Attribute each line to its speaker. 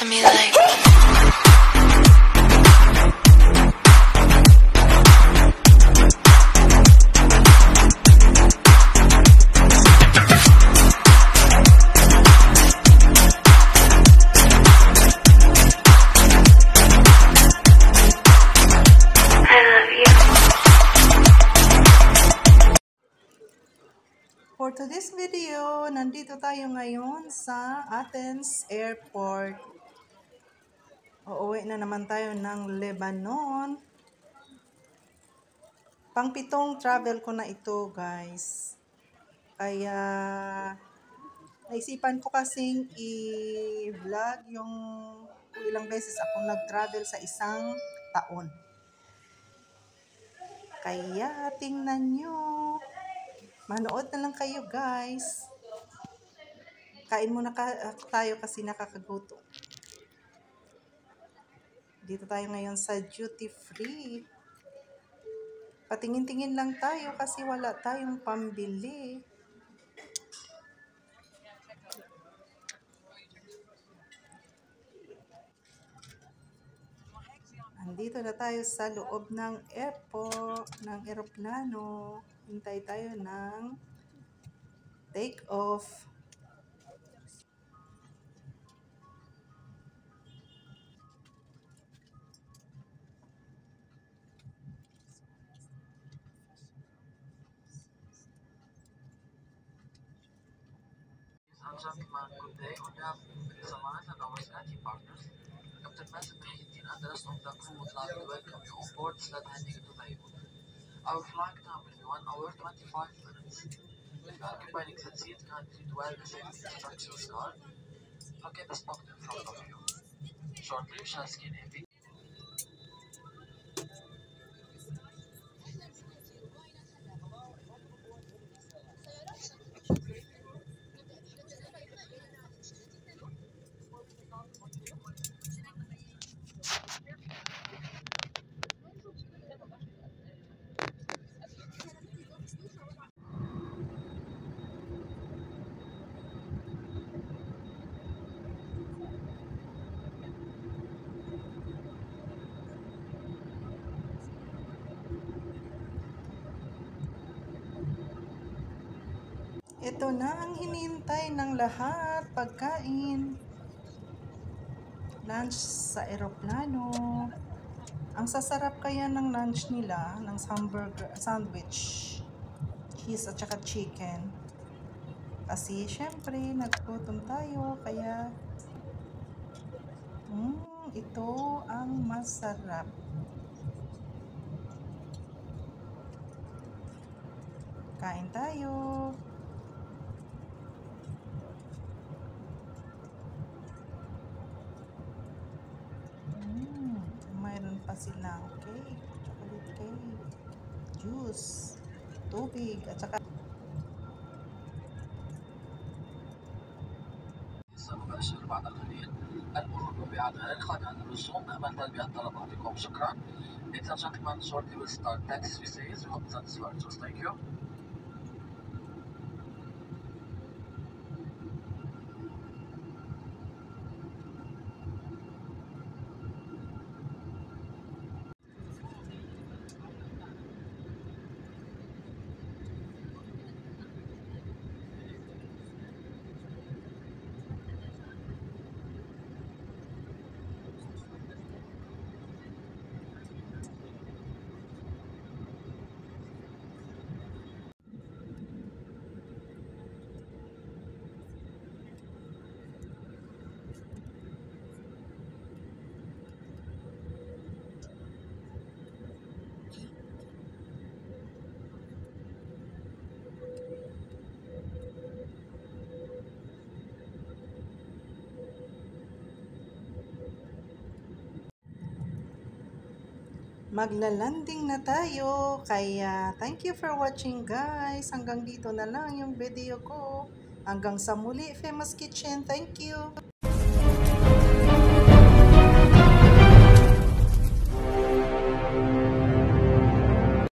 Speaker 1: to me like.
Speaker 2: For today's video, nandito tayo ngayon sa Athens Airport. Uuwi na naman tayo ng Lebanon. Pang-pitong travel ko na ito, guys. Kaya naisipan ko kasing i-vlog yung kung ilang beses akong nag-travel sa isang taon. Kaya tingnan nyo. Manood na lang kayo, guys. Kain muna tayo kasi nakakagutom. Dito tayo ngayon sa duty free. Patingin-tingin lang tayo kasi wala tayong pambili. Andito na tayo sa loob ng airport, ng eroplano. Hintay tayo ng take off.
Speaker 3: Gentlemen, good day. On behalf of Prince Alliance and our SATI partners, Captain Masin Mahiddin and the rest of the crew would like to welcome you on board Sled Handling to Beirut. Our flight time will be 1 hour 25 minutes. If you are occupying the seat, kindly dwell the safety instructions card located the spot in front of you. Shortly, we shall scan a video.
Speaker 2: Ito na ang hinihintay ng lahat, pagkain. Lunch sa eroplano. Ang sasarap kaya ng lunch nila, ng hamburger, sandwich, cheese at saka chicken. Kasi syempre, naggutom tayo, kaya ito ang masarap. Kain tayo. Mayroon pa silang cake, chocolate cake, juice, tubig, at saka
Speaker 3: سنباشر بعد القليل المرور بأعمال الخدمة الرسوم أمام تلبية طلباتكم. شكرا. Ladies and gentlemen, shortly will start taxi services. We hope that is well. Just thank you.
Speaker 2: maglalanding na tayo. Kaya thank you for watching, guys. Hanggang dito na lang yung video ko. Hanggang sa muli, Famous Kitchen. Thank you.